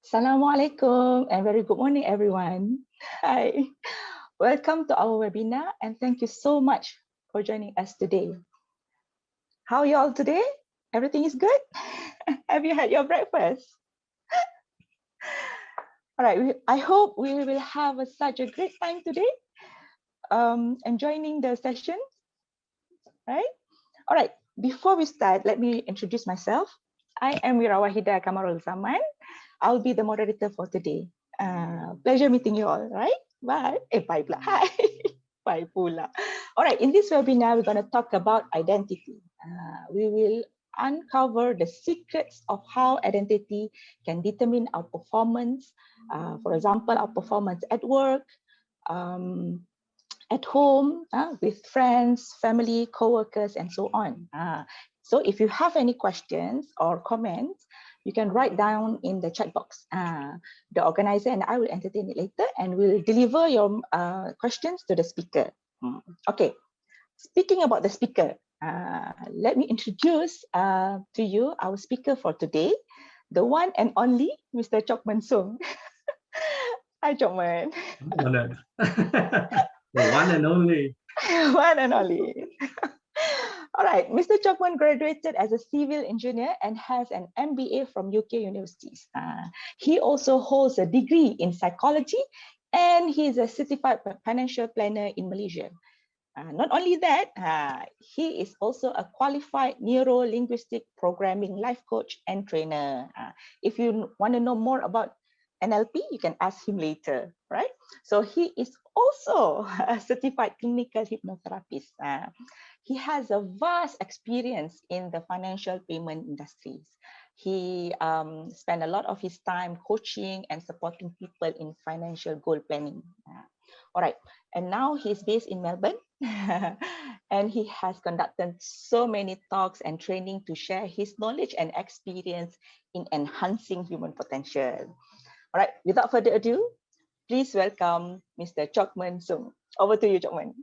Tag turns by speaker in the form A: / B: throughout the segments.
A: Assalamualaikum and very good morning, everyone. Hi, welcome to our webinar and thank you so much for joining us today. How are you all today? Everything is good? Have you had your breakfast? All right, I hope we will have such a great time today and joining the session, right? All right, before we start, let me introduce myself. I am Hinder Kamarul Zaman. I'll be the moderator for today. Pleasure meeting you all, right? Bye. Bye pula. Hi. Bye pula. All right, in this webinar, we're going to talk about identity. We will uncover the secrets of how identity can determine our performance. For example, our performance at work, at home, with friends, family, co-workers, and so on. So if you have any questions or comments, you can write down in the chat box. The organizer and I will entertain it later and we'll deliver your questions to the speaker. Okay, speaking about the speaker, let me introduce to you our speaker for today, the one and only Mr. Chokman Sung. Hi, Chokman.
B: The one and only.
A: One and only. All right, Mr. Chokman graduated as a civil engineer and has an MBA from UK universities. He also holds a degree in psychology and he's a certified financial planner in Malaysia. Not only that, he is also a qualified neuro-linguistic programming life coach and trainer. If you want to know more about NLP, you can ask him later, right? So he is also a certified clinical hypnotherapist. He has a vast experience in the financial payment industries. He spent a lot of his time coaching and supporting people in financial goal planning. All right, and now he's based in Melbourne and he has conducted so many talks and training to share his knowledge and experience in enhancing human potential. All right, without further ado, please welcome Mr. Chokman Sung. Over to you, Chokman.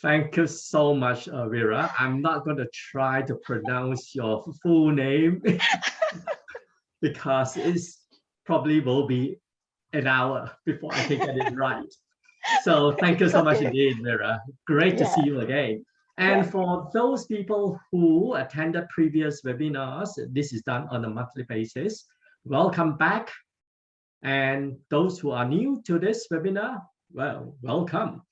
B: Thank you so much, Vera. I'm not going to try to pronounce your full name because it probably will be an hour before I can get it right. So thank you so much indeed, Vera. Great to see you again. And for those people who attended previous webinars, this is done on a monthly basis. Welcome back. And those who are new to this webinar, well, welcome.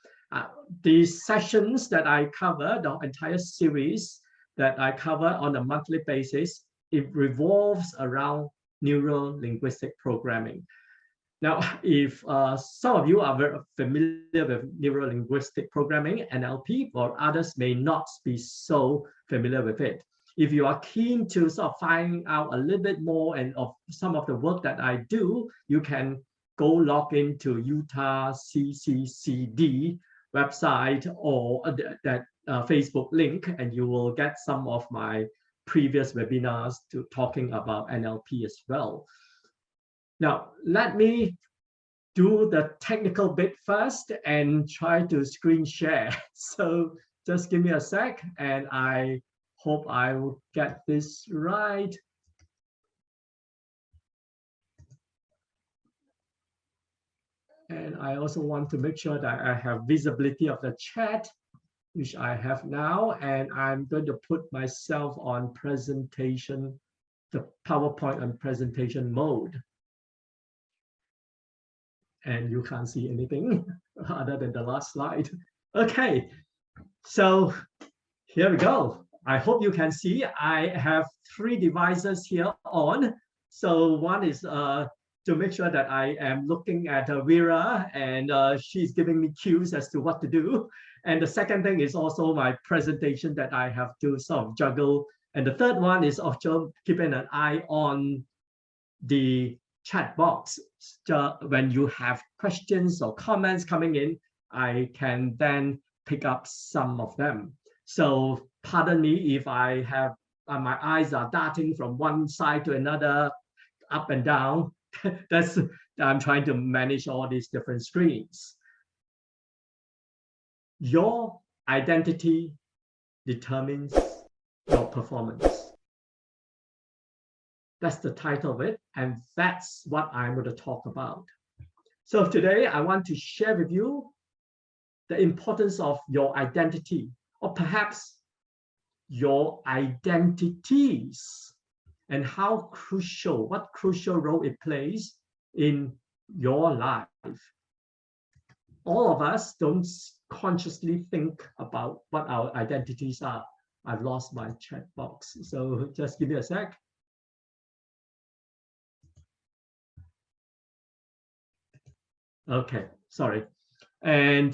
B: These sessions that I cover, the entire series that I cover on a monthly basis, it revolves around neuro-linguistic programming. Now, if some of you are very familiar with neuro-linguistic programming, NLP, or others may not be so familiar with it. If you are keen to sort of find out a little bit more and of some of the work that I do, you can go log into Utah CCCD website or that Facebook link, and you will get some of my previous webinars to talking about NLP as well. Now, let me do the technical bit first and try to screen share. So just give me a sec and I hope I will get this right. And I also want to make sure that I have visibility of the chat, which I have now. And I'm going to put myself on presentation, the PowerPoint on presentation mode. And you can't see anything other than the last slide. Okay, so here we go. I hope you can see I have 3 devices here on. So one is to make sure that I am looking at Vera and she's giving me cues as to what to do. And the second thing is also my presentation that I have to sort of juggle. And the third one is also keeping an eye on the chat box. When you have questions or comments coming in, I can then pick up some of them. So pardon me if I have my eyes are darting from one side to another, up and down. I'm trying to manage all these different screens. Your identity determines your performance. That's the title of it, and that's what I'm going to talk about. So today I want to share with you the importance of your identity, or perhaps your identities, and how crucial, what crucial role it plays in your life. All of us don't consciously think about what our identities are. I've lost my chat box, so just give me a sec. Okay, sorry. And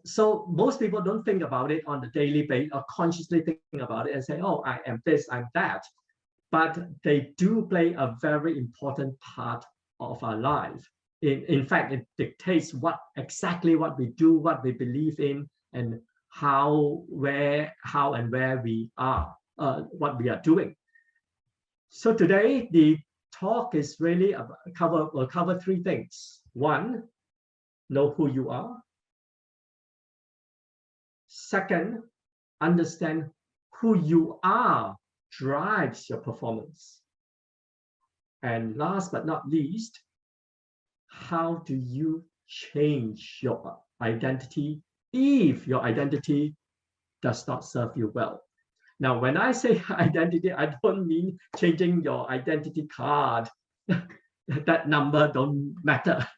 B: so most people don't think about it on a daily basis or consciously thinking about it and say, oh, I am this, I'm that. But they do play a very important part of our life. In fact, it dictates exactly what we do, what we believe in, and how and where we are, what we are doing. So today, the talk is really will cover three things. One, know who you are. Second, understand who you are drives your performance. And last but not least, how do you change your identity if your identity does not serve you well? Now, when I say identity, I don't mean changing your identity card. That number don't matter.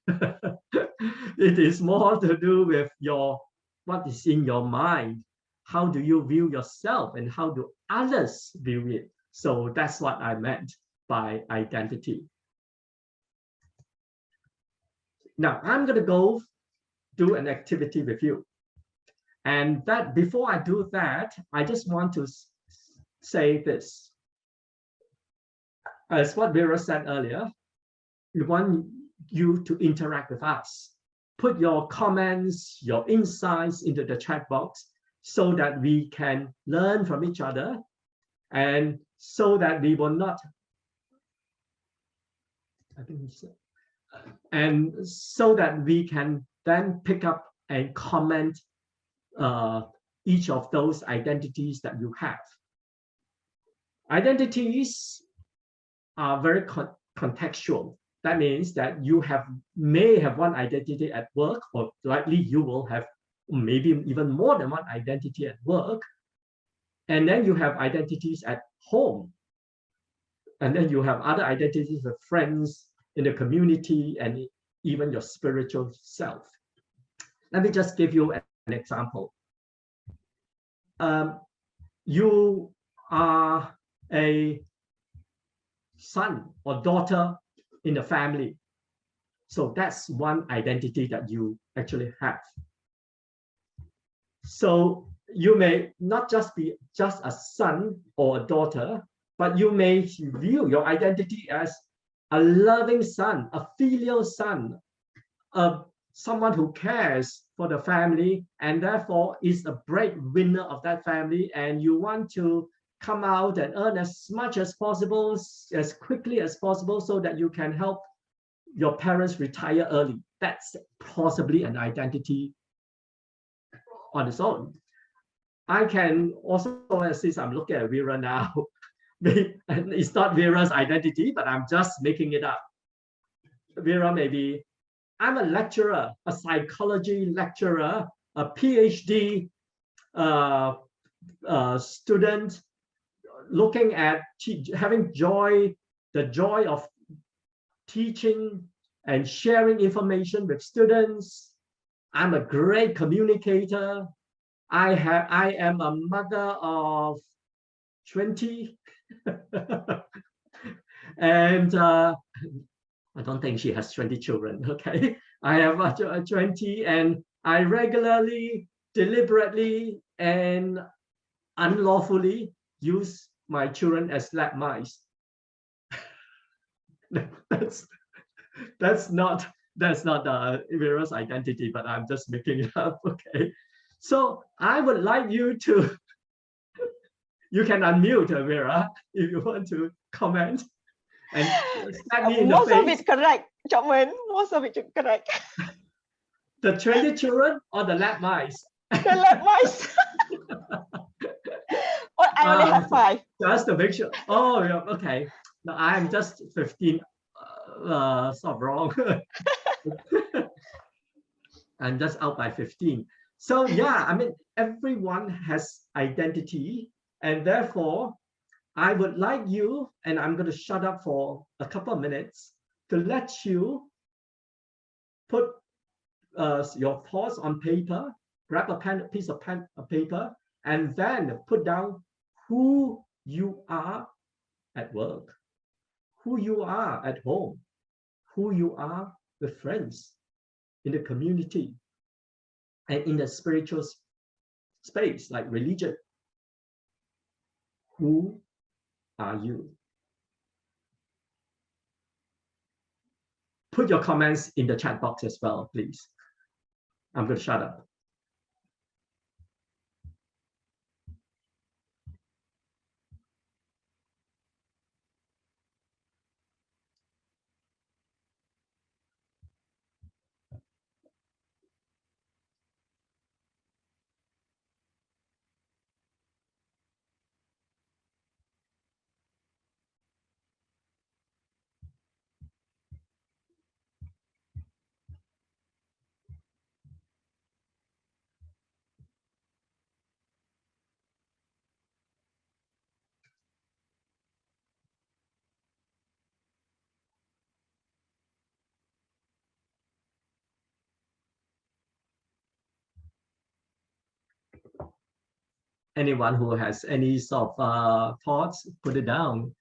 B: It is more to do with what is in your mind. How do you view yourself and how do others view it? So that's what I meant by identity. Now, I'm going to go do an activity with you. And that before I do that, I just want to say this. As what Vera said earlier, we want you to interact with us. Put your comments, your insights into the chat box so that we can learn from each other and so that we will not, and so that we can then pick up and comment each of those identities that you have. Identities are very contextual. That means that you may have one identity at work, or likely you will have maybe even more than one identity at work. And then you have identities at home. And then you have other identities with friends in the community and even your spiritual self. Let me just give you an example. You are a son or daughter in the family. So that's one identity that you actually have. So you may not just be just a son or a daughter, but you may view your identity as a loving son, a filial son, someone who cares for the family and therefore is a breadwinner of that family, and you want to come out and earn as much as possible, as quickly as possible, so that you can help your parents retire early. That's possibly an identity on its own. I can also, since I'm looking at Vera now, it's not Vera's identity, but I'm just making it up. Vera maybe, I'm a lecturer, a psychology lecturer, a PhD student, looking at having the joy of teaching and sharing information with students. I'm a great communicator. I am a mother of 20. And I don't think she has 20 children, okay? I have 20, and I regularly, deliberately, and unlawfully use my children as lab mice. That's not Vera's identity, but I'm just making it up, okay? So I would like you to, you can unmute Vera if you want to comment. And slap me in the face.
A: Most of it correct, Chapman. Most of it correct.
B: The 20 children or the lab mice?
A: The lab mice. Oh, I only have 5.
B: Just to make sure. Oh, yeah, okay. No, I'm just 15. Sort of wrong. I'm just out by 15. So yeah, I mean, everyone has identity, and therefore I would like you, and I'm going to shut up for a couple of minutes to let you put your thoughts on paper, grab a piece of paper, and then put down who you are at work, who you are at home, who you are with friends, in the community, and in the spiritual space like religion. Who are you? Put your comments in the chat box as well, please. I'm going to shut up. Anyone who has any sort of thoughts, put it down.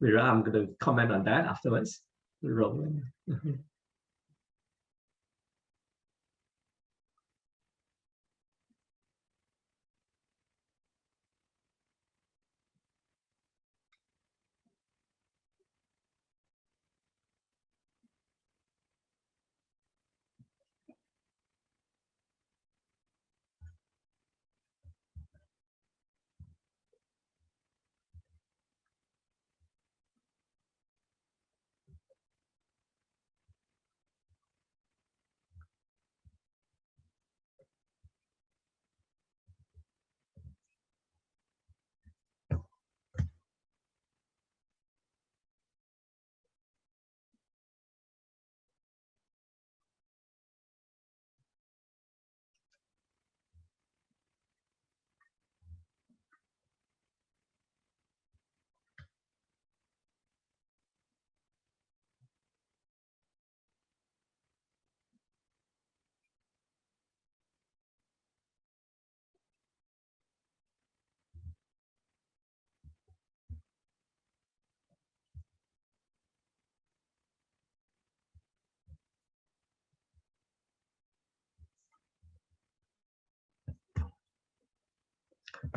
B: Mira, I'm going to comment on that afterwards. Rolling.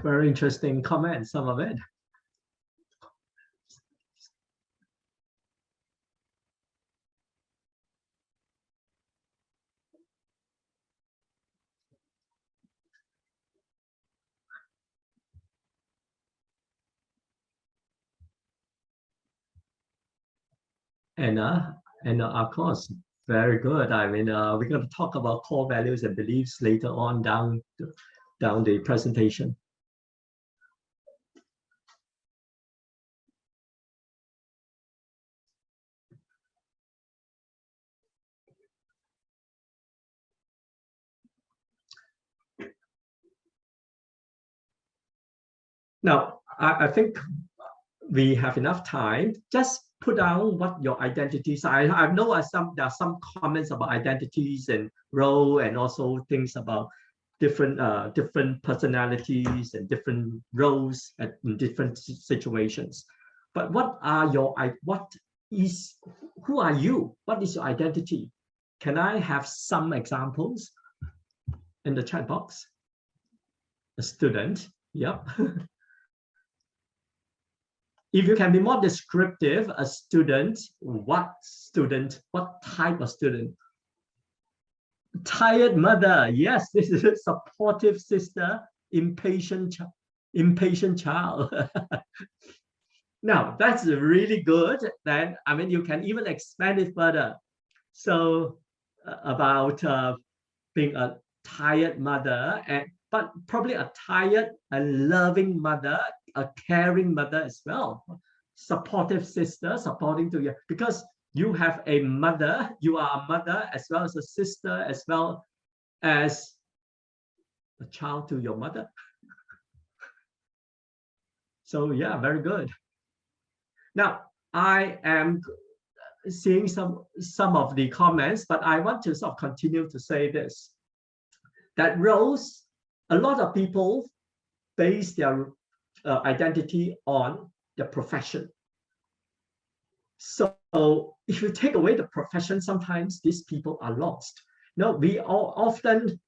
B: Very interesting comment, some of it. And of course, very good. I mean, we're going to talk about core values and beliefs later on down the presentation. Now, I think we have enough time. Just put down what your identities are. I know there are some comments about identities and role, and also things about different personalities and different roles in different situations. But who are you? What is your identity? Can I have some examples in the chat box? A student, yep. If you can be more descriptive, a student, what type of student? Tired mother, yes, this is a supportive sister, impatient impatient child. Now, that's really good. Then, I mean, you can even expand it further. So about being a tired mother, but probably a tired and loving mother, a caring mother as well, supportive sister, supporting to you, because you have a mother, you are a mother as well as a sister, as well as a child to your mother. So yeah, very good. Now, I am seeing some of the comments, but I want to sort of continue to say this, that roles, a lot of people base their identity on the profession. So if you take away the profession, sometimes these people are lost. No, we all often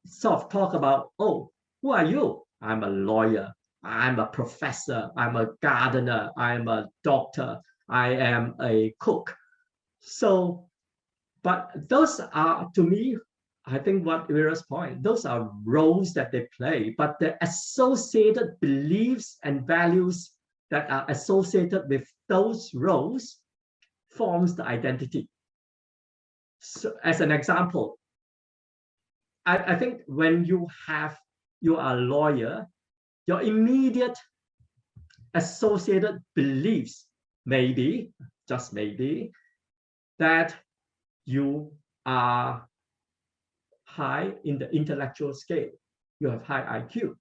B: sort of talk about, oh, who are you? I'm a lawyer, I'm a professor, I'm a gardener, I'm a doctor, I am a cook. So, but those are, to me, I think what Vera's point, those are roles that they play, but the associated beliefs and values that are associated with those roles forms the identity. So as an example, I think when you are a lawyer, your immediate associated beliefs maybe, just maybe, that you are high in the intellectual scale. You have high IQ.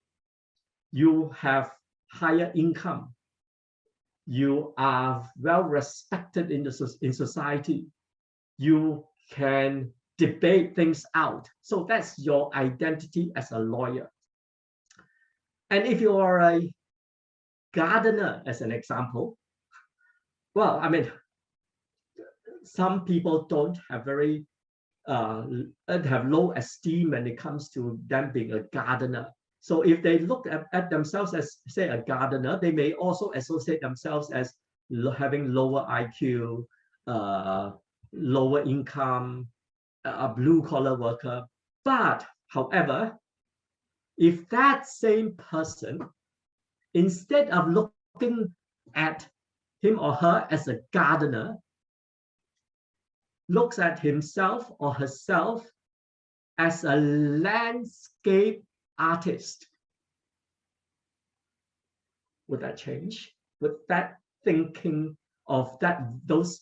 B: You have higher income. You are well respected in society. You can debate things out. So that's your identity as a lawyer. And if you are a gardener, as an example, well, I mean, some people don't have very have low esteem when it comes to them being a gardener. So if they look at themselves as, say, a gardener, they may also associate themselves as having lower IQ, lower income, a blue-collar worker. But, however, if that same person, instead of looking at him or her as a gardener, looks at himself or herself as a landscape artist, would that change? Would that thinking of those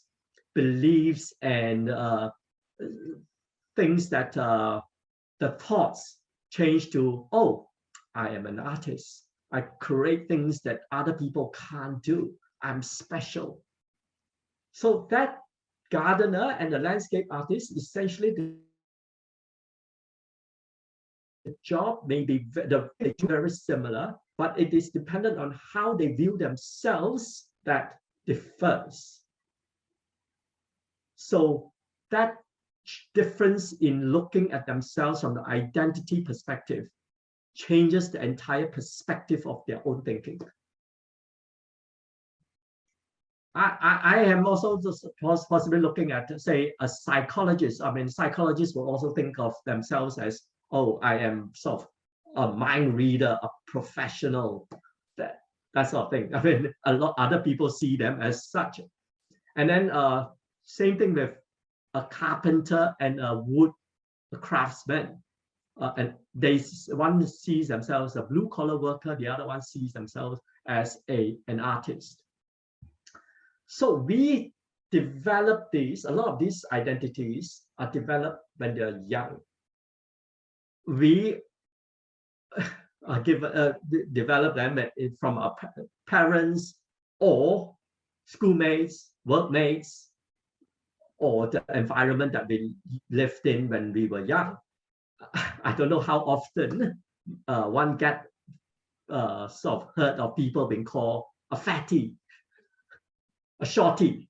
B: beliefs and things that the thoughts change to, oh, I am an artist. I create things that other people can't do. I'm special. So that gardener and the landscape artist, essentially the job may be very similar, but it is dependent on how they view themselves that differs. So that difference in looking at themselves from the identity perspective changes the entire perspective of their own thinking. I am also just possibly looking at, say, a psychologist. I mean, psychologists will also think of themselves as, oh, I am sort of a mind reader, a professional, that sort of thing. I mean, a lot other people see them as such. And then same thing with a carpenter and a wood craftsman. And one sees themselves as a blue-collar worker, the other one sees themselves as an artist. So we develop these, a lot of these identities are developed when they're young. We develop them from our parents or schoolmates, workmates, or the environment that we lived in when we were young. I don't know how often one get sort of heard of people being called a fatty, a shorty.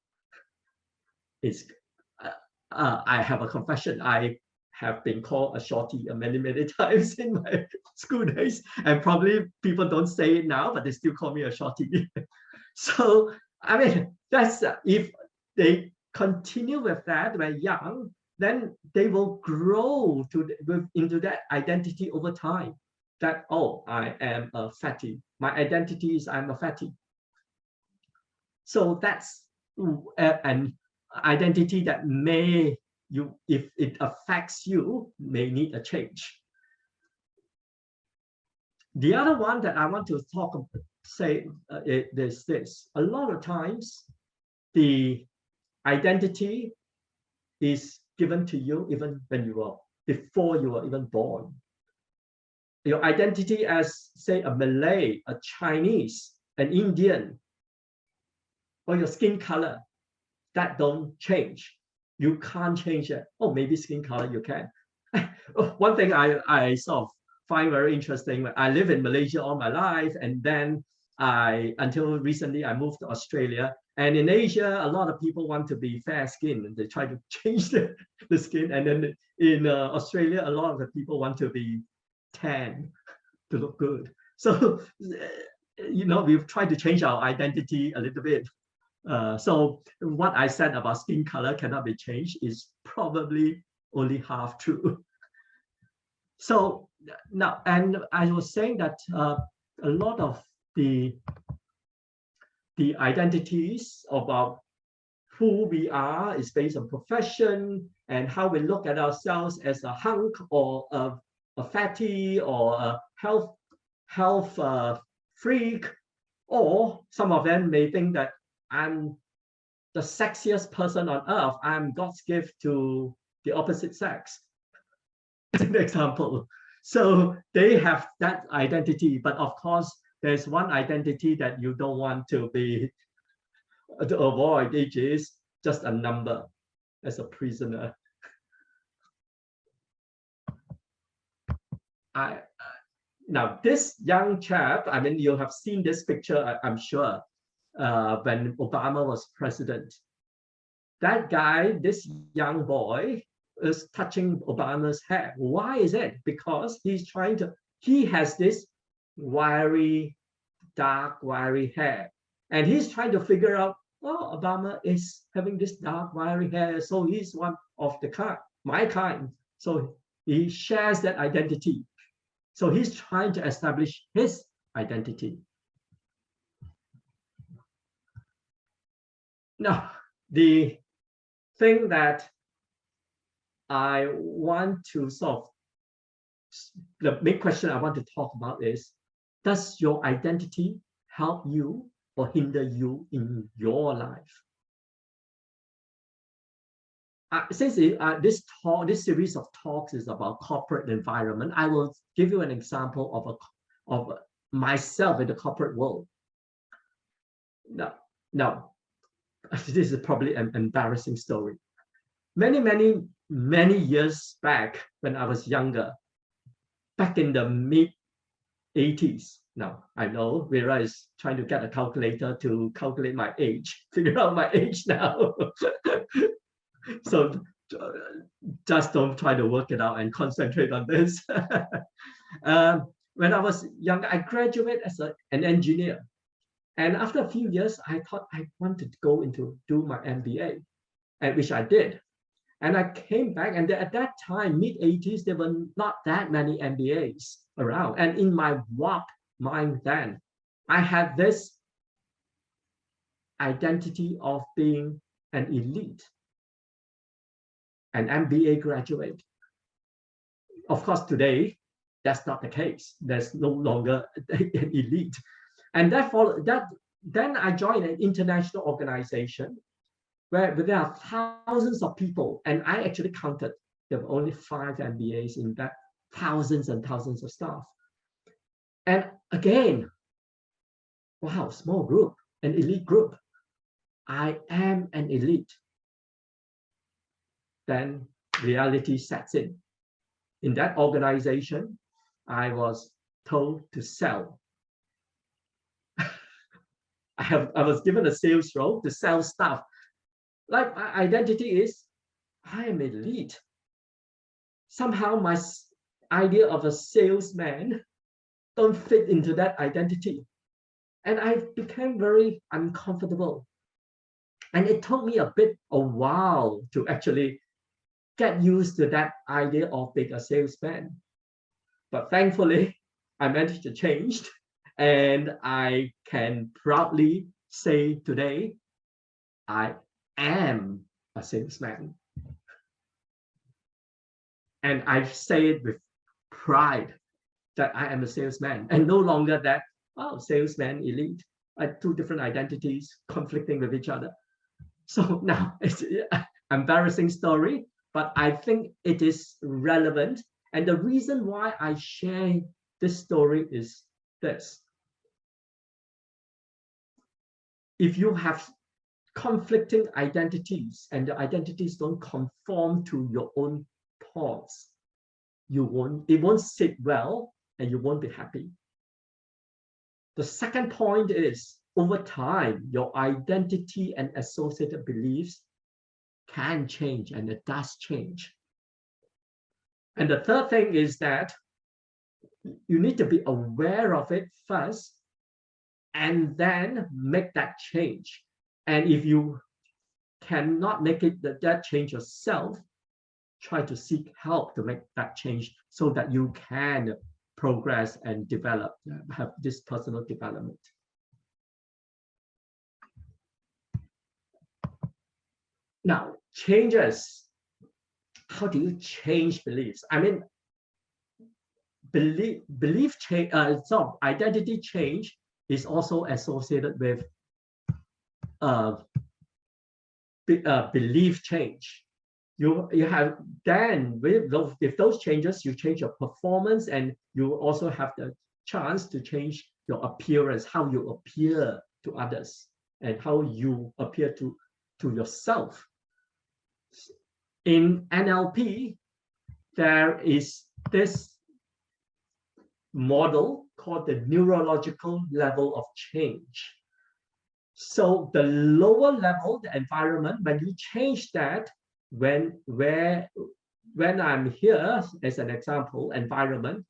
B: I have a confession. I have been called a shorty many times in my school days, and probably people don't say it now, but they still call me a shorty. So I mean, that's if they continue with that when young, then they will grow into that identity over time. that, oh, I am a fatty. My identity is I'm a fatty. So that's an identity that may, if it affects you, may need a change. The other one that I want to is this. A lot of times, the identity is given to you even when you are, before you are even born. Your identity as, say, a Malay, a Chinese, an Indian, or your skin color, that don't change. You can't change it. Oh, maybe skin color you can. One thing I sort of find very interesting, I live in Malaysia all my life, and then until recently I moved to Australia. And in Asia, a lot of people want to be fair skinned and they try to change the skin. And then in Australia, a lot of the people want to be tan to look good. So, we've tried to change our identity a little bit. So what I said about skin color cannot be changed is probably only half true. So now, and I was saying that a lot of the identities about who we are is based on profession and how we look at ourselves as a hunk or a fatty or a health freak, or some of them may think that I'm the sexiest person on earth. I'm God's gift to the opposite sex. As an example. So they have that identity, but of course, there's one identity that you don't want to avoid, which is just a number as a prisoner. Now, this young chap, I mean, you have seen this picture, I'm sure, when Obama was president. That guy, this young boy, is touching Obama's hair. Why is it? Because he has this dark, wiry hair. And he's trying to figure out, oh, Obama is having this dark, wiry hair, so he's one of my kind. So he shares that identity. So he's trying to establish his identity. Now, the thing that I want to solve, the big question I want to talk about is, does your identity help you or hinder you in your life? Since this series of talks is about corporate environment, I will give you an example of myself in the corporate world. Now, this is probably an embarrassing story. Many years back, when I was younger, back in the mid-80s. Now, I know Vera is trying to get a calculator to calculate my age, figure out my age now. So just don't try to work it out and concentrate on this. When I was young, I graduated as an engineer. And after a few years, I thought I wanted to go do my MBA, and which I did. And I came back, and at that time, mid-80s, there were not that many MBAs around. And in my warped mind then, I had this identity of being an elite, an MBA graduate. Of course, today, that's not the case. There's no longer an elite. And then I joined an international organization where there are thousands of people, and I actually counted, there were only 5 MBAs in that, thousands and thousands of staff. And again, wow, small group, an elite group. I am an elite. Then reality sets in. In that organization, I was told to sell. I was given a sales role to sell stuff. Like my identity is, I am elite. Somehow my idea of a salesman don't fit into that identity. And I became very uncomfortable. And it took me a while to actually get used to that idea of being a salesman. But thankfully, I managed to change, and I can proudly say today, I am a salesman. And I say it with pride that I am a salesman, and no longer that, oh, salesman, elite, two different identities conflicting with each other. So now it's an embarrassing story, but I think it is relevant. And the reason why I share this story is this. If you have conflicting identities and the identities don't conform to your own thoughts, it won't sit well and you won't be happy. The second point is, over time, your identity and associated beliefs can change, and it does change. And the third thing is that you need to be aware of it first and then make that change. And if you cannot make that change yourself, try to seek help to make that change so that you can progress and develop, have this personal development. Now, changes. How do you change beliefs? I mean, belief change, so identity change is also associated with belief change. You have then with those changes, you change your performance, and you also have the chance to change your appearance, how you appear to others, and how you appear to yourself. In NLP, there is this model called the neurological level of change. So the lower level, the environment, when you change that, when I'm here as an example, environment,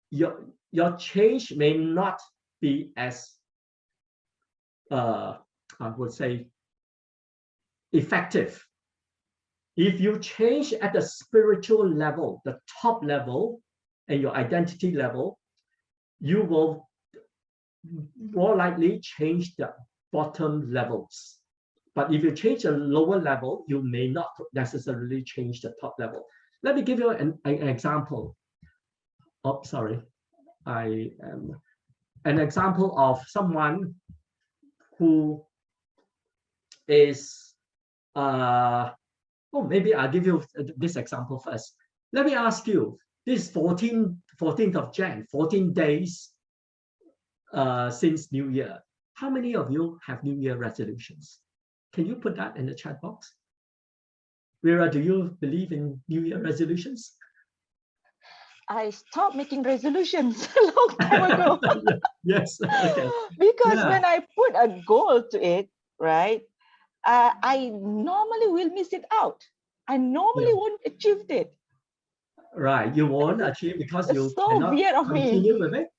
B: your change may not be as I would say effective. If you change at the spiritual level, the top level, and your identity level, you will more likely change the bottom levels. But if you change the lower level, you may not necessarily change the top level. Let me give you an example. Oh, sorry. An example of someone who is maybe I'll give you this example first. Let me ask you, this 14th of Jan, 14 days since New Year. How many of you have New Year resolutions? Can you put that in the chat box? Vera, do you believe in New Year resolutions?
A: I stopped making resolutions a long time ago.
B: Yes, okay.
A: Because when I put a goal to it, right, I normally will miss it out. I normally won't achieve it.
B: Right, you won't achieve because you
A: so
B: cannot
A: weird of
B: continue
A: me.
B: with it.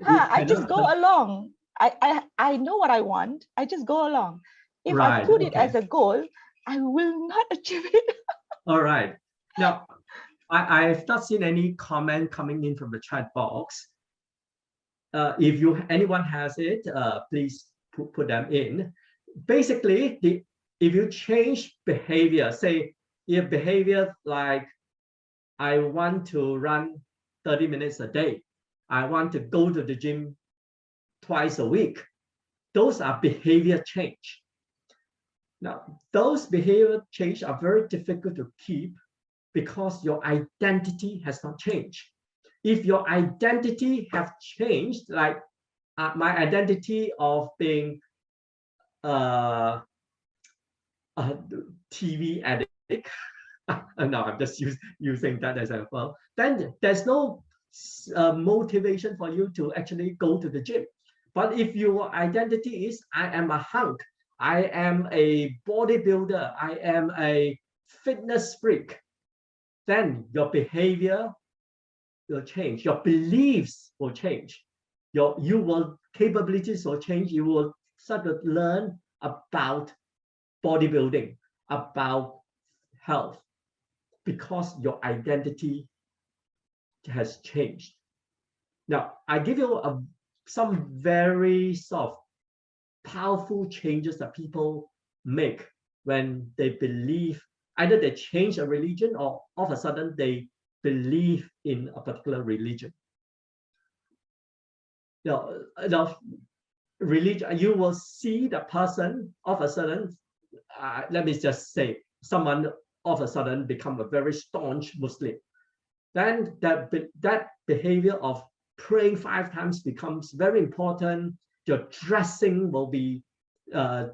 A: I just go along. I know what I want. I just go along. If I put it as a goal, I will not achieve it.
B: All right. Now, I've not seen any comment coming in from the chat box. If anyone has it, please put them in. Basically, if you change behavior, say if behavior like I want to run 30 minutes a day, I want to go to the gym twice a week, those are behavior change. Now, those behavior change are very difficult to keep because your identity has not changed. If your identity have changed, like my identity of being a TV addict, no, I'm just using that as a well, then there's no motivation for you to actually go to the gym. But if your identity is, I am a hunk, I am a bodybuilder, I am a fitness freak, then your behavior will change, your beliefs will change, your capabilities will change. You will start to learn about bodybuilding, about health, because your identity has changed. Now, I give you some very soft, powerful changes that people make when they believe, either they change a religion or all of a sudden they believe in a particular religion. The religion, you will see the person all of a sudden, let me just say, someone all of a sudden become a very staunch Muslim. Then that behavior of praying 5 times becomes very important. Your dressing will be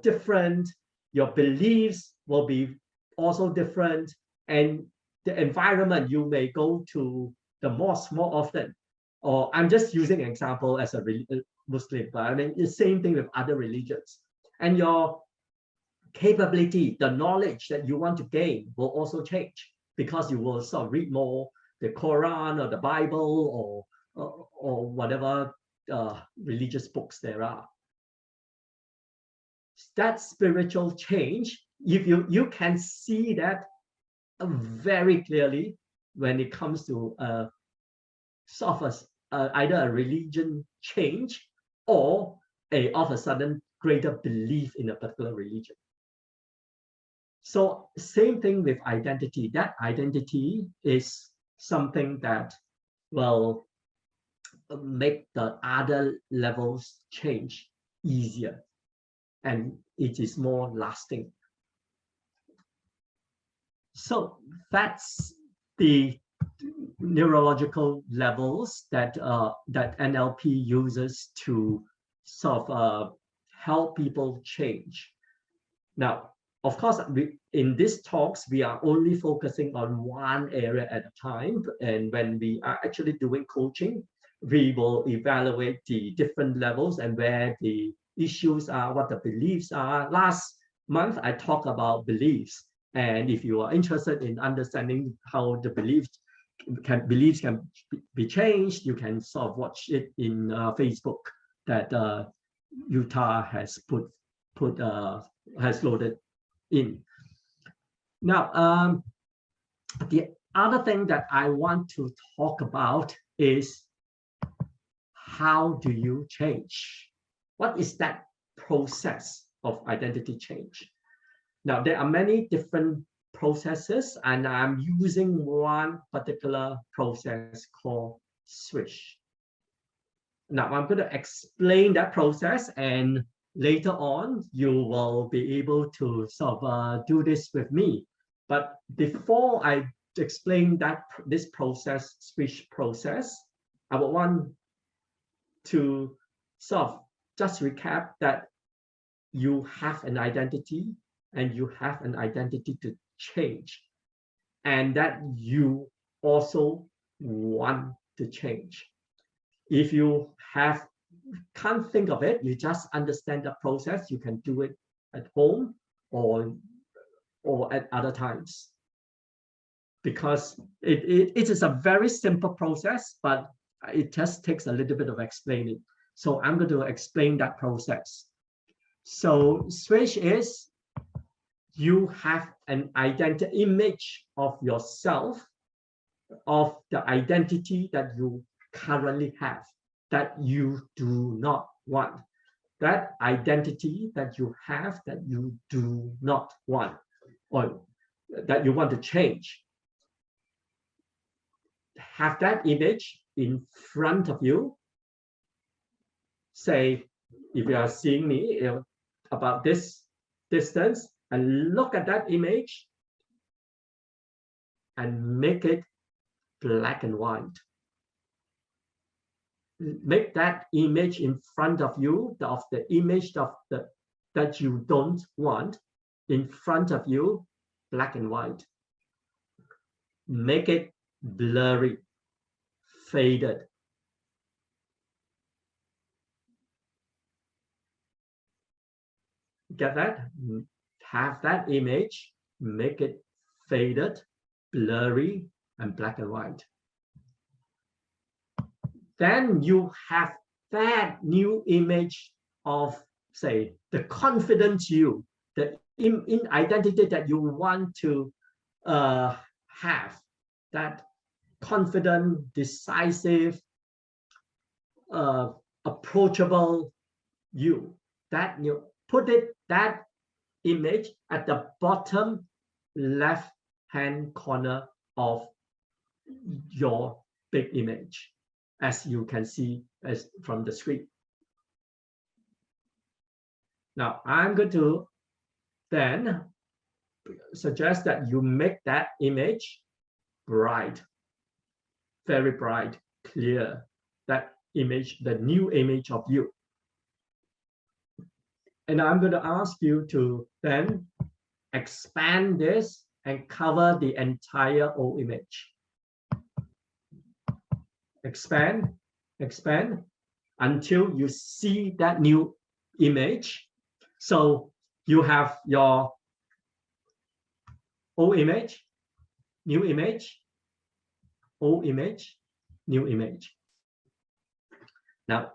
B: different. Your beliefs will be also different. And the environment, you may go to the mosque more often. Or I'm just using an example as a Muslim, but I mean, the same thing with other religions. And your capability, the knowledge that you want to gain will also change, because you will sort of read more the Quran or the Bible or whatever religious books there are. That spiritual change, if you can see that very clearly when it comes to sort of either a religion change or of a sudden greater belief in a particular religion. So same thing with identity. That identity is something that will make the other levels change easier, and it is more lasting. So that's the neurological levels that that NLP uses to sort of help people change. Now, of course, in these talks, we are only focusing on one area at a time. And when we are actually doing coaching, we will evaluate the different levels and where the issues are, what the beliefs are. Last month, I talked about beliefs. And if you are interested in understanding how the beliefs can be changed, you can sort of watch it in Facebook that Utah has has loaded in. Now, the other thing that I want to talk about is, how do you change? What is that process of identity change? Now, there are many different processes, and I'm using one particular process called switch. Now, I'm going to explain that process, and later on, you will be able to sort of do this with me. But before I explain this process, switch process, I would want to sort of just recap that you have an identity, and you have an identity to change, and that you also want to change. If you can't think of it, you just understand the process, you can do it at home or at other times, because it is a very simple process, but it just takes a little bit of explaining. So I'm going to explain that process. So switch is, you have an identity image of yourself, of the identity that you currently have, that you do not want. That identity that you have that you do not want, or that you want to change. Have that image in front of you. Say, if you are seeing me about this distance, and look at that image and make it black and white. Make that image in front of you, of the image of that you don't want, in front of you, black and white. Make it blurry, faded. Get that? Have that image, make it faded, blurry, and black and white. Then you have that new image of, say, the confident you, the in identity that you want to have, that confident, decisive, approachable you. That you put that image at the bottom left hand corner of your big image, as you can see as from the screen. Now I'm going to then suggest that you make that image bright, very bright, clear. That image, the new image of you. And I'm going to ask you to then expand this and cover the entire old image. Expand, expand until you see that new image. So you have your old image, new image, old image, new image. Now,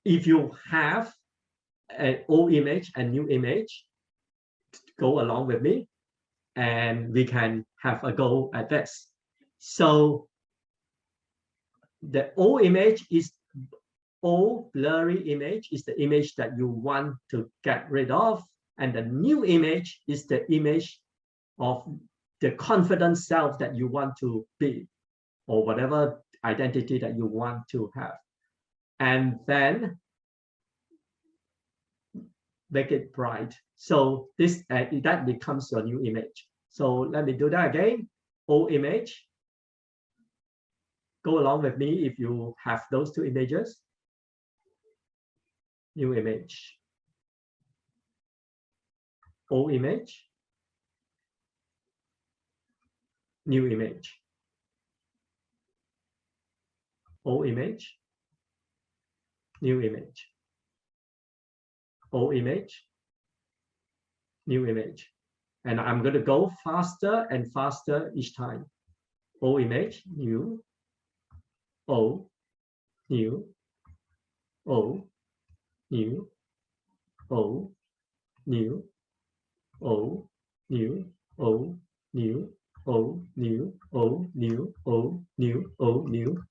B: if you have an old image and new image, go along with me and we can have a go at this. So the old image is old blurry image is the image that you want to get rid of, and the new image is the image of the confident self that you want to be, or whatever identity that you want to have. And then make it bright. So this that becomes your new image. So let me do that again. Old image. Go along with me if you have those two images. New image. Old image. New image. Old image. New image. Old image, new image. And I'm going to go faster and faster each time. Old image, new, old, new, old, new, old, new, old, new, old, new, old, new, old, new, old, new, old, new.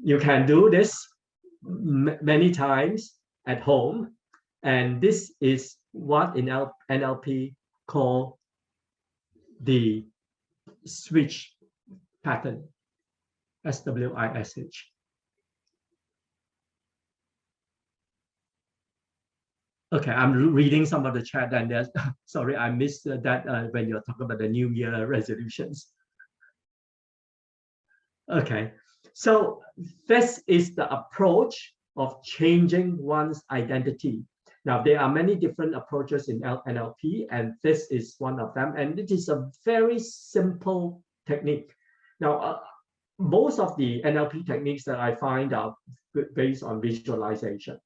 B: You can do this many times at home, and this is what in NLP call the switch pattern, SWISH. Okay, I'm reading some of the chat, and there's sorry, I missed that when you're talking about the New Year resolutions. Okay. So this is the approach of changing one's identity. Now, there are many different approaches in NLP, and this is one of them. And it is a very simple technique. Now, most of the NLP techniques that I find are based on visualization.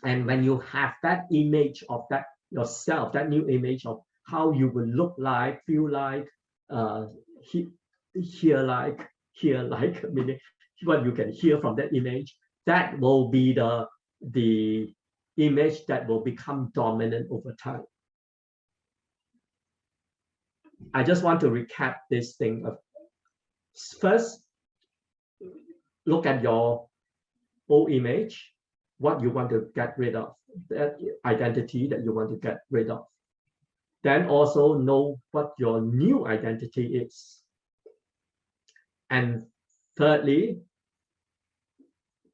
B: And when you have that image of that yourself, that new image of how you will look like, feel like, hear like, meaning what you can hear from that image, that will be the image that will become dominant over time. I just want to recap this thing. First, look at your old image, what you want to get rid of, that identity that you want to get rid of. Then also know what your new identity is. And thirdly,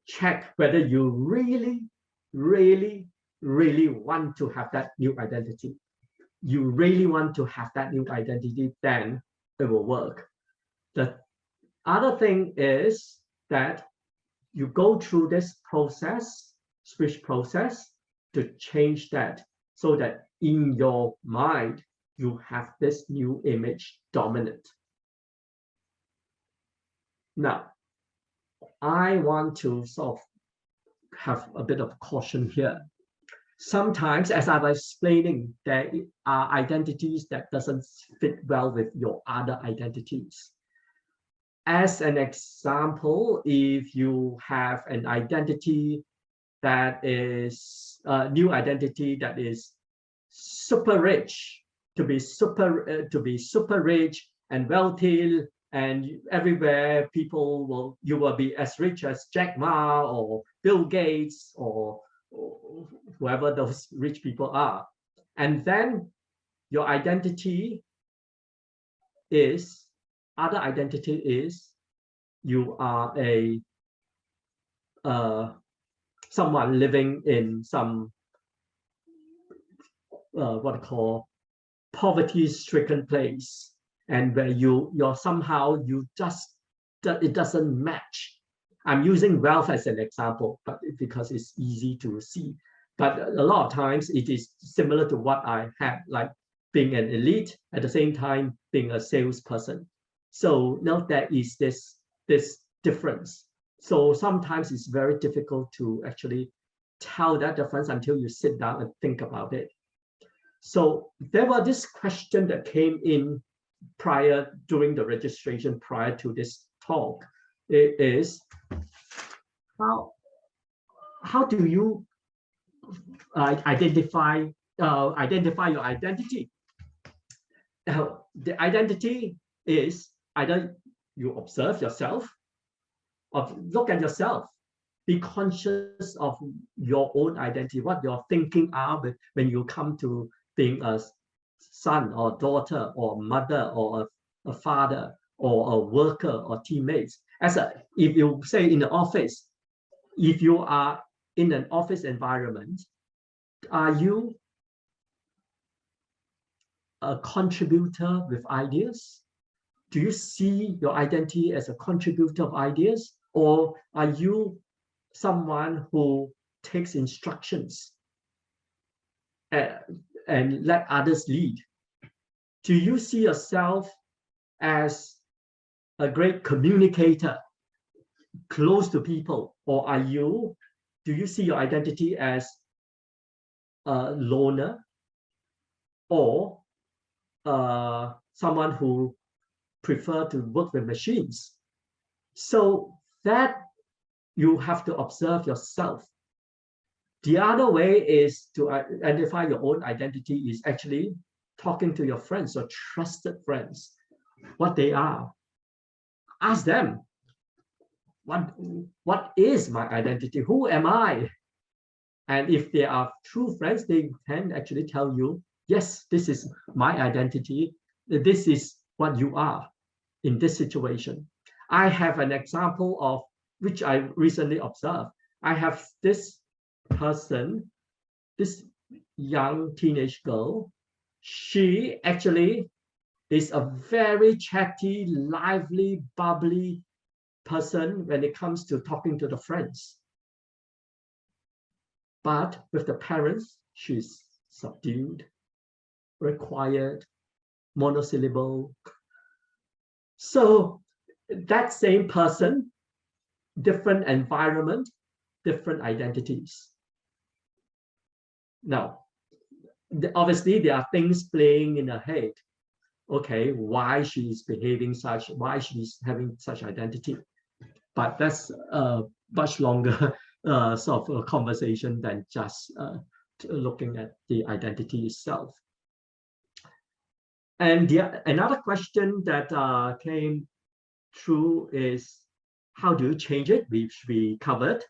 B: check whether you really want to have that new identity. You really want to have that new identity, then it will work. The other thing is that you go through this process, switch process, to change that so that in your mind, you have this new image dominant. Now, I want to sort of have a bit of caution here. Sometimes, as I was explaining, there are identities that doesn't fit well with your other identities. As an example, if you have an identity that is a new identity that is super rich, to be super rich and wealthy, and everywhere you will be as rich as Jack Ma or Bill Gates or whoever those rich people are. And then your identity is, other identity is, you are a someone living in some what I call poverty-stricken place, and where you're somehow it doesn't match. I'm using wealth as an example, but because it's easy to see. But a lot of times it is similar to what I had, like being an elite at the same time being a salesperson. So now there is this difference. So sometimes it's very difficult to actually tell that difference until you sit down and think about it. So there was this question that came in during the registration prior to this talk. It is, how do you identify your identity? The identity is either you observe yourself, or look at yourself, be conscious of your own identity, what your thinking are when you come to being a son or daughter or mother or a father or a worker or teammates. If you say in the office, if you are in an office environment, are you a contributor with ideas? Do you see your identity as a contributor of ideas? Or are you someone who takes instructions and let others lead? Do you see yourself as a great communicator, close to people? Or do you see your identity as a loner, or someone who prefer to work with machines? So that you have to observe yourself. The other way is to identify your own identity is actually talking to your friends or trusted friends, what they are. Ask them, what is my identity? Who am I? And if they are true friends, they can actually tell you, yes, this is my identity. This is what you are in this situation. I have an example of which I recently observed. I have this person, this young teenage girl. She actually is a very chatty, lively, bubbly person when it comes to talking to the friends. But with the parents, she's subdued, very quiet, monosyllable. So that same person, different environment, different identities. Now, obviously there are things playing in her head. Okay, why she's behaving such, why she's having such identity. But that's a much longer sort of a conversation than just looking at the identity itself. And another question that came through is, how do you change it, which we covered.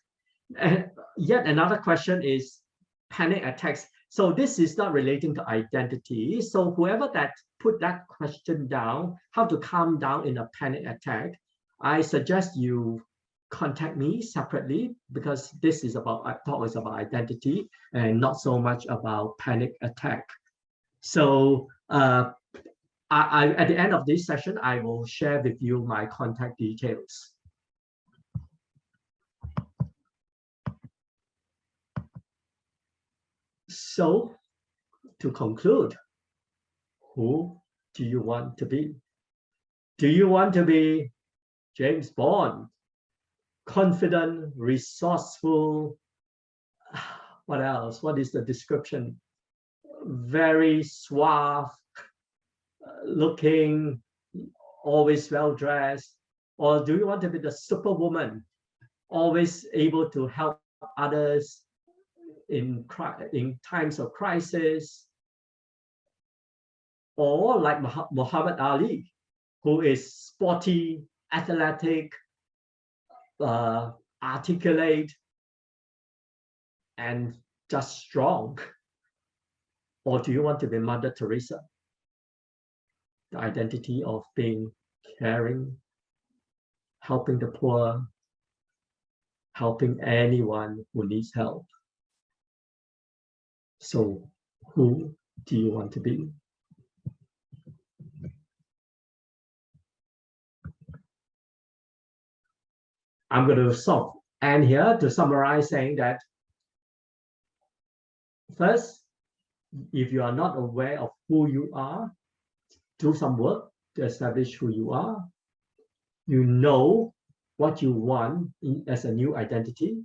B: And yet another question is panic attacks. So this is not relating to identity. So whoever that put that question down, how to calm down in a panic attack, I suggest you contact me separately, because this is about, I thought it was about identity and not so much about panic attack. So at the end of this session, I will share with you my contact details. So to conclude, who do you want to be? Do you want to be James Borne? Confident, resourceful, what else? What is the description? Very suave looking, always well dressed? Or do you want to be the superwoman, always able to help others in times of crisis? Or like Muhammad Ali, who is sporty, athletic, articulate, and just strong? Or do you want to be Mother Teresa? The identity of being caring, helping the poor, helping anyone who needs help. So who do you want to be? I'm going to stop and here to summarize, saying that first, if you are not aware of who you are, do some work to establish who you are. You know what you want as a new identity,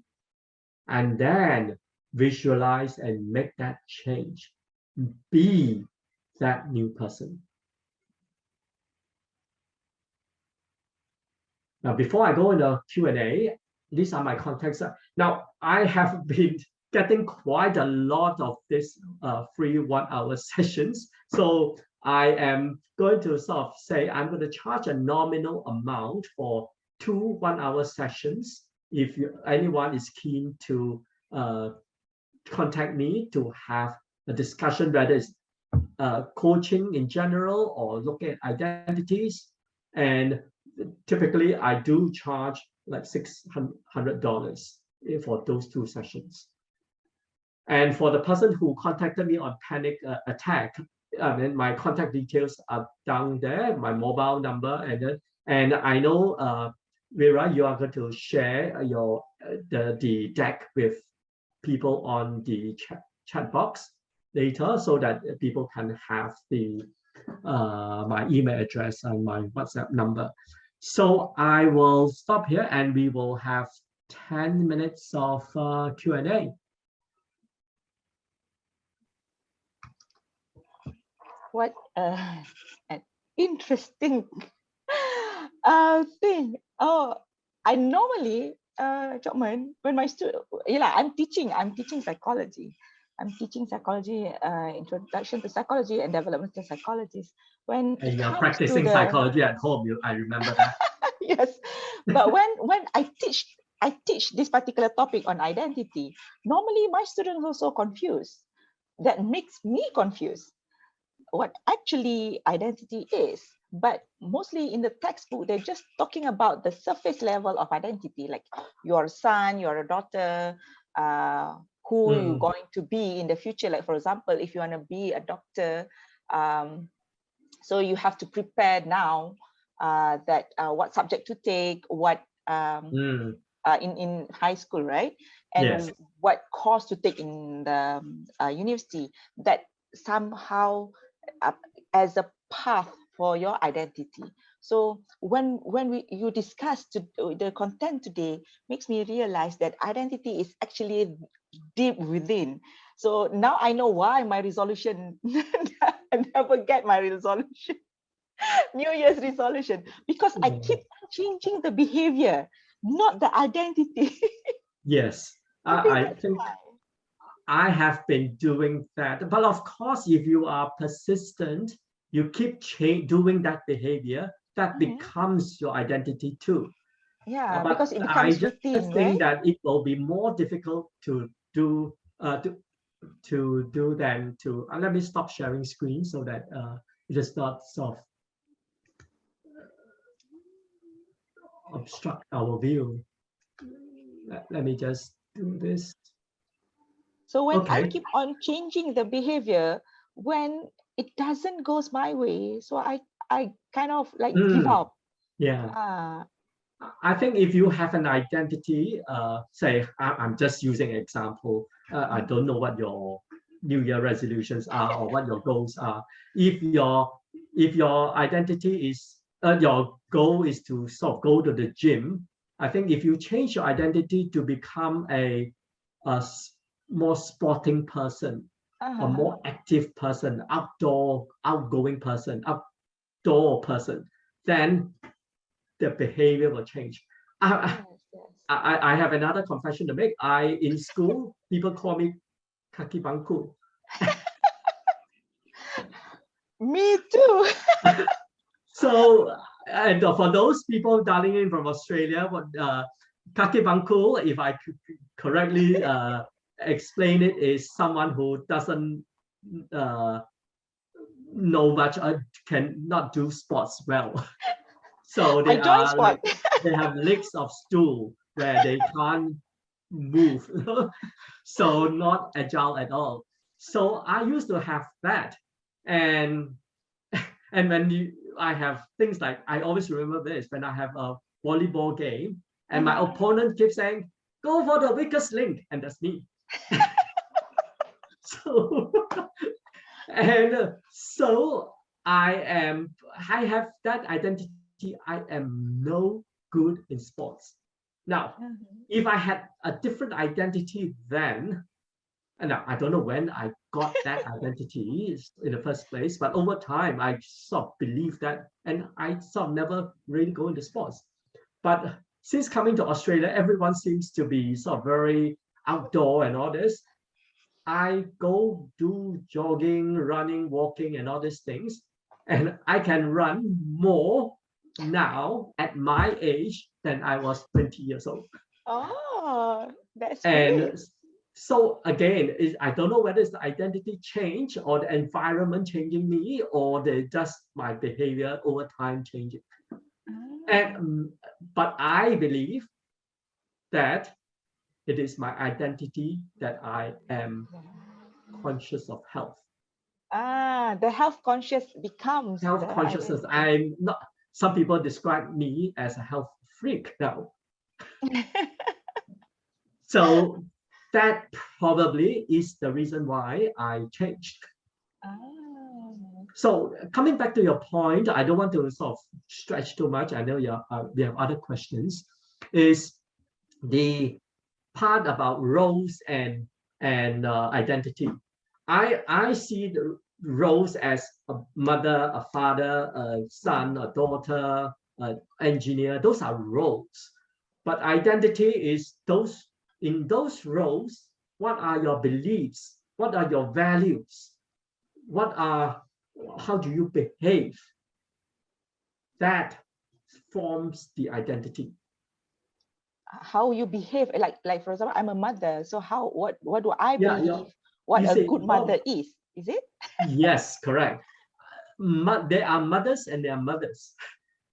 B: and then visualize and make that change. Be that new person. Now, before I go into Q&A, these are my contacts. Now, I have been getting quite a lot of this free 1 hour sessions. So I am going to sort of say, I'm going to charge a nominal amount for 2 1 hour sessions. If anyone is keen to contact me to have a discussion, whether it's coaching in general or look at identities. And typically I do charge like $600 for those 2 sessions. And for the person who contacted me on panic attack, then my contact details are down there, my mobile number, and I know Vera, you are going to share your the deck with people on the chat box later, so that people can have the my email address and my WhatsApp number. So I will stop here and we will have 10 minutes of Q&A.
A: What an interesting thing. Oh, I normally, Chokman, when my student, I'm teaching psychology. I'm teaching psychology, introduction to psychology and developmental psychologists. When
B: and you're
A: comes
B: practicing
A: to
B: psychology at home, I remember that.
A: Yes, but when I teach this particular topic on identity, normally my students are also confused. That makes me confused what actually identity is. But mostly in the textbook, they're just talking about the surface level of identity, like you're a son, you're a daughter, who you're going to be in the future. Like, for example, if you want to be a doctor, so you have to prepare now that what subject to take, what in high school, right? And
B: yes,
A: what course to take in the university, that somehow as a path for your identity. So when you discuss the content today, makes me realize that identity is actually deep within. So now I know why my resolution, I never get my resolution, New Year's resolution, because I keep changing the behavior, not the identity.
B: yes. I think
A: why.
B: I have been doing that. But of course, if you are persistent, you keep doing that behavior, that becomes your identity too.
A: Yeah,
B: But
A: because it
B: I
A: becomes
B: just
A: routine,
B: think
A: right?
B: that it will be more difficult to do than to. Let me stop sharing screen so that it does not sort of obstruct our view. Let me just do this.
A: So when I keep on changing the behavior, when it doesn't goes my way, so I kind of like give up.
B: Yeah. I think if you have an identity, say I'm just using an example. I don't know what your New Year resolutions are or what your goals are. If your identity is your goal is to sort of go to the gym, I think if you change your identity to become a more sporting person, a more active person, outgoing person, outdoor person, then the behavior will change. I have another confession to make. In school, people call me kaki bangku.
A: Me too.
B: So, and for those people dialing in from Australia, what kaki bangku, if I could correctly explain it, is someone who doesn't know much or cannot do sports well. So
A: I
B: they
A: joined
B: are
A: sport.
B: like, they have legs of stool where they can't move. So not agile at all. So I used to have that. And when I have things like, I always remember this, when I have a volleyball game and my opponent keeps saying, go for the weakest link, and that's me. So and so I have that identity. I am no good in sports. Now, if I had a different identity then, and I don't know when I got that identity in the first place, but over time I sort of believe that, and I sort of never really go into sports. But since coming to Australia, everyone seems to be sort of very outdoor and all this. I go do jogging, running, walking, and all these things, and I can run more now at my age than I was 20 years old.
A: Oh, that's
B: And
A: great.
B: so again, I don't know whether it's the identity change or the environment changing me, or just my behavior over time changing. And but I believe that it is my identity that I am conscious of health.
A: The health conscious becomes
B: Health
A: the
B: consciousness.
A: identity.
B: I'm not. Some people describe me as a health freak now. So that probably is the reason why I changed. So coming back to your point, I don't want to sort of stretch too much. I know we have other questions. Is the part about roles and identity. I see the roles as a mother, a father, a son, a daughter, an engineer. Those are roles. But identity is in those roles, what are your beliefs? What are your values? How do you behave? That forms the identity.
A: How you behave, like for example, I'm a mother, so what do I
B: Yeah,
A: believe what
B: you
A: a
B: say,
A: good mother is it?
B: yes, correct. There are mothers and there are mothers.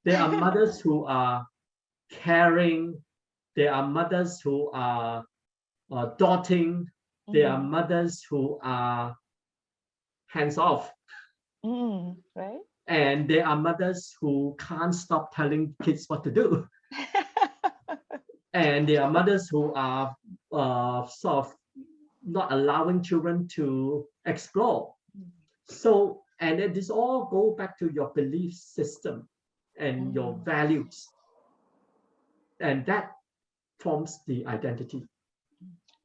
B: There are mothers who are caring. There are mothers who are doting. There are mothers who are hands off.
A: Right.
B: And there are mothers who can't stop telling kids what to do. And there are mothers who are sort of not allowing children to explore. So, and this all go back to your belief system and your values, and that forms the identity.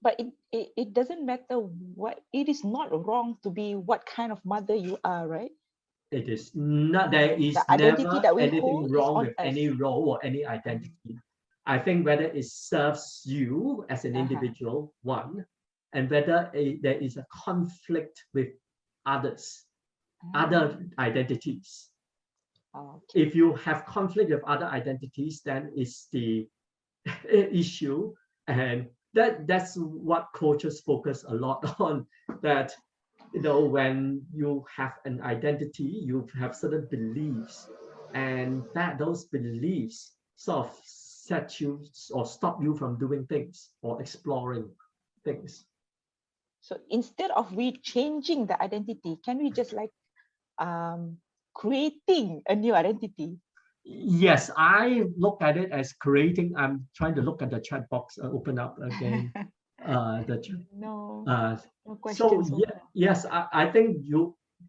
A: But it doesn't matter what, it is not wrong to be what kind of mother you are, right?
B: It is not, there is
A: The identity
B: never
A: that we
B: anything
A: hold is
B: wrong
A: on
B: with
A: us.
B: any role or any identity. I think whether it serves you as an individual, one, and whether there is a conflict with others, other identities. If you have conflict with other identities, then it's the issue. And that's what coaches focus a lot on, that when you have an identity, you have certain beliefs, and that those beliefs sort of set you or stop you from doing things or exploring things.
A: So instead of we changing the identity, can we just like creating a new identity?
B: Yes, I look at it as creating. I'm trying to look at the chat box, open up again.
A: No
B: So
A: questions.
B: yes, I think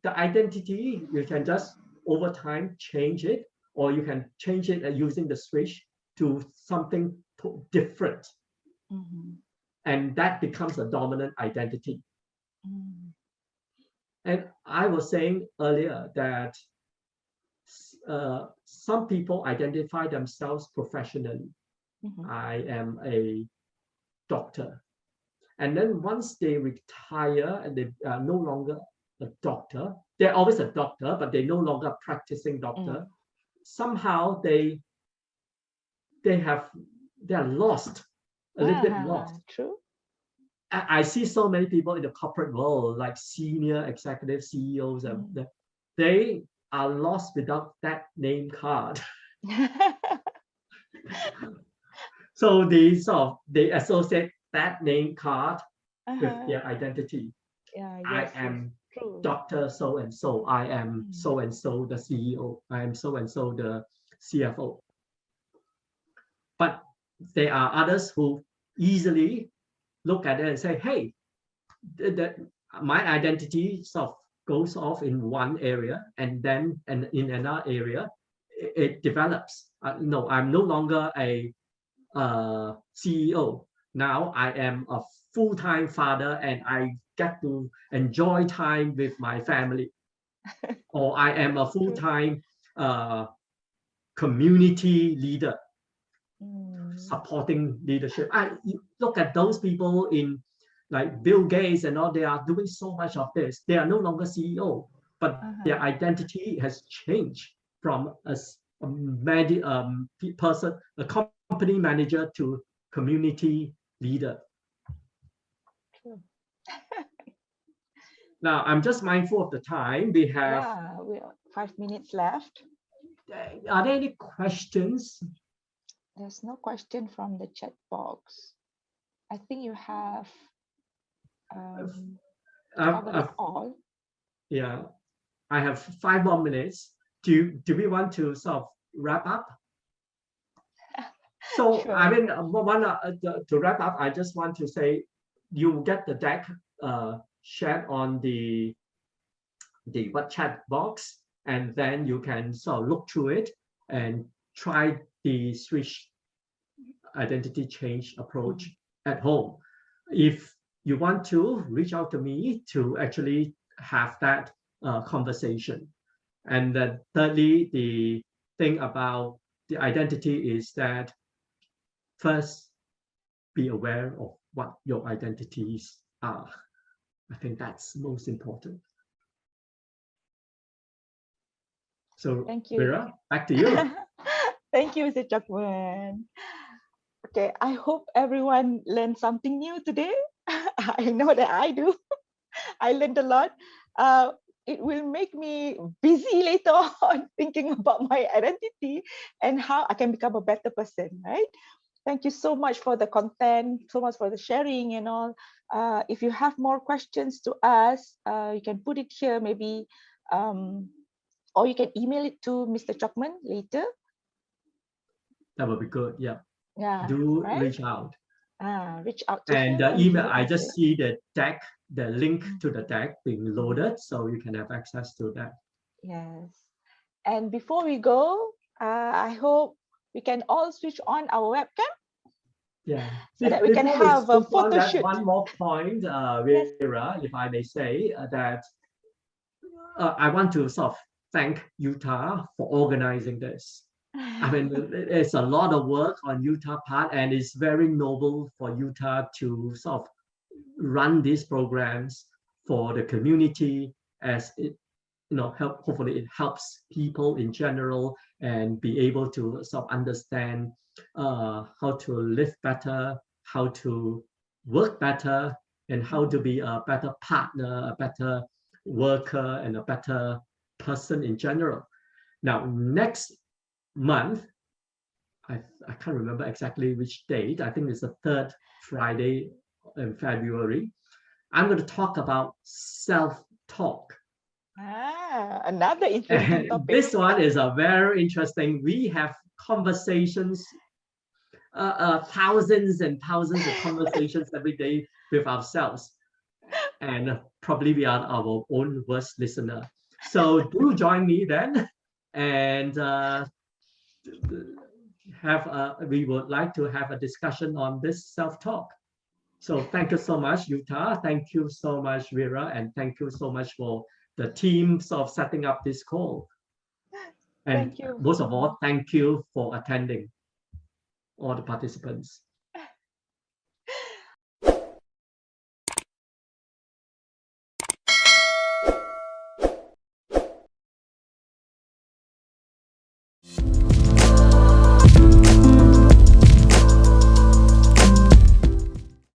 B: the identity, you can just over time change it, or you can change it using the switch to something different, and that becomes a dominant identity. And I was saying earlier that some people identify themselves professionally. I am a doctor. And then once they retire and they are no longer a doctor, they're always a doctor, but they're no longer a practicing doctor. somehow they are lost, a little bit lost.
A: True.
B: I see so many people in the corporate world, like senior executive CEOs, they are lost without that name card. So they associate that name card with their identity. I am Dr. So and so. I am so and so the CEO. I am so and so the CFO. But there are others who easily look at it and say, hey, my identity sort of goes off in one area, and then in another area it develops. No, I'm no longer a CEO. Now I am a full-time father and I get to enjoy time with my family. Or I am a full-time community leader, supporting leadership. You look at those people in like Bill Gates and all, they are doing so much of this. They are no longer CEO, but their identity has changed from a person, a company manager to community leader. Now, I'm just mindful of the time. We have
A: 5 minutes left.
B: Are there any questions?
A: There's no question from the chat box. I think you have covered it all.
B: Yeah, I have 5 more minutes. Do we want to sort of wrap up? So, sure. I mean, to wrap up, I just want to say, you get the deck shared on the chat box, and then you can sort of look through it and try the switch identity change approach at home. If you want to, reach out to me to actually have that conversation. And then thirdly, the thing about the identity is that first, be aware of what your identities are. I think that's most important. So,
A: thank you.
B: Vera, back to you.
A: Thank you, Mr. Chakwan. Okay, I hope everyone learned something new today. I know that I do. I learned a lot. It will make me busy later on thinking about my identity and how I can become a better person, right? Thank you so much for the content, so much for the sharing and all. If you have more questions to ask, you can put it here maybe, or you can email it to Mr. Chakman later.
B: That would be good, yeah.
A: Yeah.
B: Do reach out.
A: Reach out to him.
B: And the email, I just see the deck, the link to the deck being loaded, so you can have access to that.
A: Yes. And before we go, I hope we can all switch on our webcam.
B: Yeah.
A: So that we can have a photo shoot.
B: One more point, Vera, if I may say, that I want to sort of thank Utah for organizing this. I mean, it's a lot of work on Utah part, and it's very noble for Utah to sort of run these programs for the community, as it, hopefully it helps people in general and be able to sort of understand how to live better, how to work better, and how to be a better partner, a better worker, and a better person in general. Now, next month, I can't remember exactly which date, I think it's the 3rd Friday in February, I'm going to talk about self-talk.
A: Another interesting topic.
B: This one is a very interesting. We have conversations, thousands and thousands of conversations every day with ourselves, and probably we are our own worst listener. So do join me then, and we would like to have a discussion on this self-talk. So thank you so much, Utah. Thank you so much, Vera, and thank you so much for the team of setting up this call. And
A: thank you.
B: Most of all, thank you for attending, all the participants.